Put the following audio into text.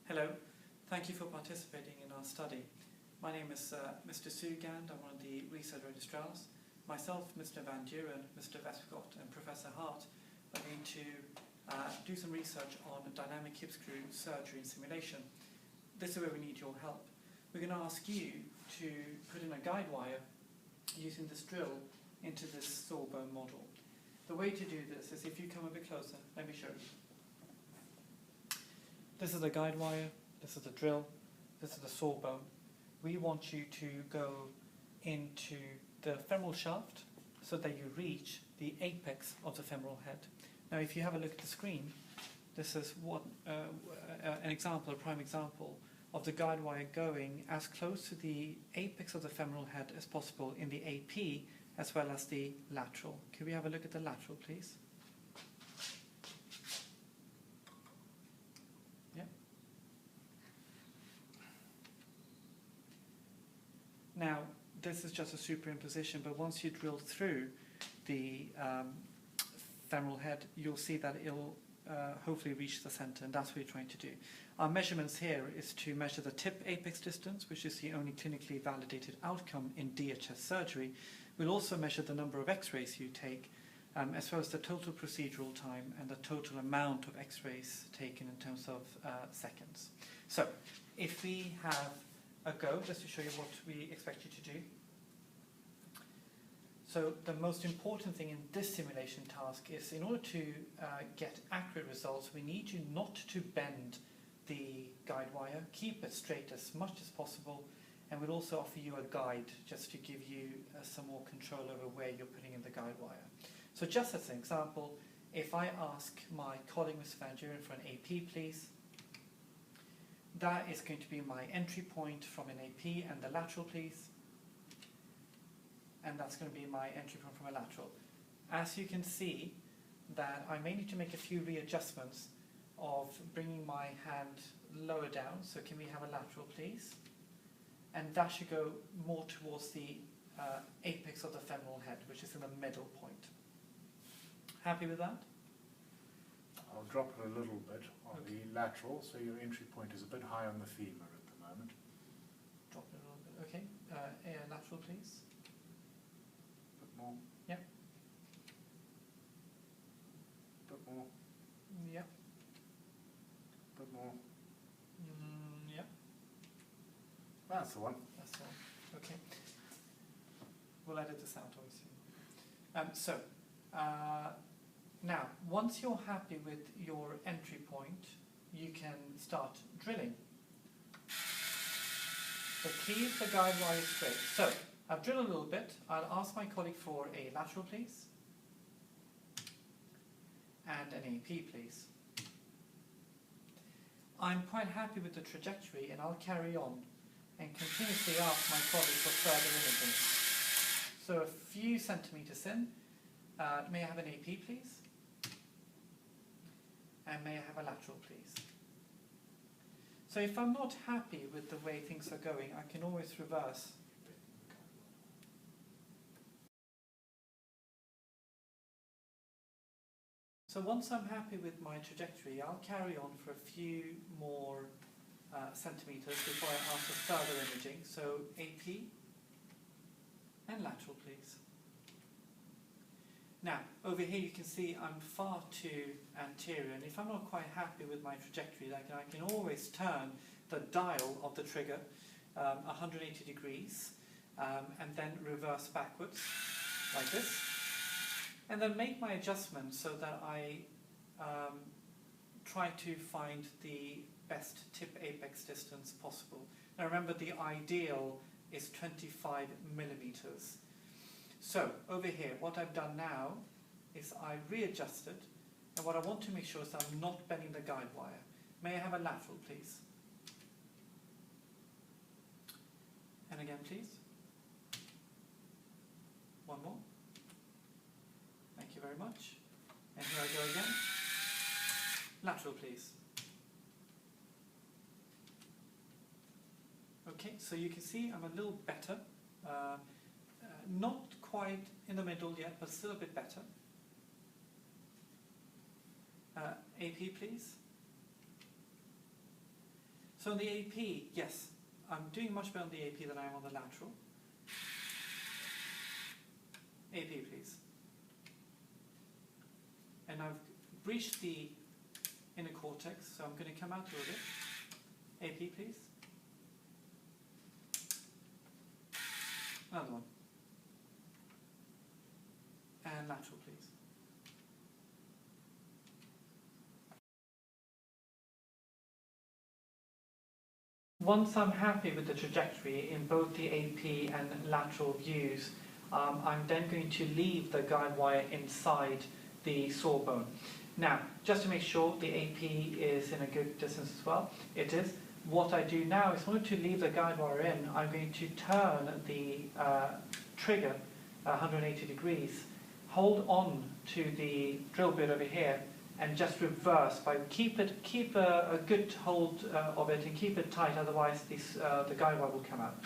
Hello, thank you for participating in our study. My name is Mr. Sugand. I'm one of the research registrars. Myself, Mr. Van Duren, Mr. Westcott and Professor Hart are going to do some research on dynamic hip screw surgery and simulation. This is where we need your help. We're going to ask you to put in a guide wire using this drill into this sawbone model. The way to do this is, if you come a bit closer, let me show you. This is the guide wire, this is the drill, this is the sawbone. We want you to go into the femoral shaft so that you reach the apex of the femoral head. Now if you have a look at the screen, this is what an example, a prime example of the guide wire going as close to the apex of the femoral head as possible in the AP as well as the lateral. Can we have a look at the lateral, please? Now, this is just a superimposition, but once you drill through the femoral head, you'll see that it'll hopefully reach the center, and that's what we're trying to do. Our measurements here is to measure the tip apex distance, which is the only clinically validated outcome in DHS surgery. We'll also measure the number of x-rays you take, as well as the total procedural time and the total amount of x-rays taken in terms of seconds. So, if we have a go, just to show you what we expect you to do. So the most important thing in this simulation task is, in order to get accurate results, we need you not to bend the guide wire, keep it straight as much as possible, and we'll also offer you a guide just to give you some more control over where you're putting in the guide wire. So just as an example, if I ask my colleague Mr. Van Duren for an AP, please. That is going to be my entry point from an AP, and the lateral, please. And that's going to be my entry point from a lateral. As you can see, that I may need to make a few readjustments of bringing my hand lower down. So can we have a lateral, please? And that should go more towards the apex of the femoral head, which is in the middle point. Happy with that? I'll drop it a little bit on the lateral, so your entry point is a bit high on the femur at the moment. Drop it a little bit, okay. Lateral, please. A bit more. Yep. A bit more. Yep. A bit more. Yep. That's the one. That's the one. Okay. We'll edit this out, obviously. Now, once you're happy with your entry point, you can start drilling. The key is the guide wire straight. So, I've drilled a little bit. I'll ask my colleague for a lateral, please. And an AP, please. I'm quite happy with the trajectory, and I'll carry on and continuously ask my colleague for further imaging. So, a few centimeters in, may I have an AP, please? And may I have a lateral, please? So if I'm not happy with the way things are going, I can always reverse. So once I'm happy with my trajectory, I'll carry on for a few more centimeters before I ask for further imaging. So AP and lateral, please. Now, over here you can see I'm far too anterior, and if I'm not quite happy with my trajectory, I can always turn the dial of the trigger 180 degrees and then reverse backwards like this, and then make my adjustments so that I try to find the best tip apex distance possible. Now remember, the ideal is 25 millimeters. So, over here, what I've done now is I readjusted, and what I want to make sure is I'm not bending the guide wire. May I have a lateral, please? And again, please. One more. Thank you very much. And here I go again. Lateral, please. Okay, so you can see I'm a little better. Not quite in the middle yet, but still a bit better. AP, please. So on the AP, yes, I'm doing much better on the AP than I am on the lateral. AP, please. And I've breached the inner cortex, so I'm going to come out a little bit. AP, please. Another one. And lateral, please. Once I'm happy with the trajectory in both the AP and lateral views, I'm then going to leave the guide wire inside the sawbone. Now, just to make sure the AP is in a good distance as well, it is. What I do now is, in order to leave the guide wire in, I'm going to turn the trigger 180 degrees, hold on to the drill bit over here, and just reverse. Keep a good hold of it and keep it tight, otherwise the guide wire will come out.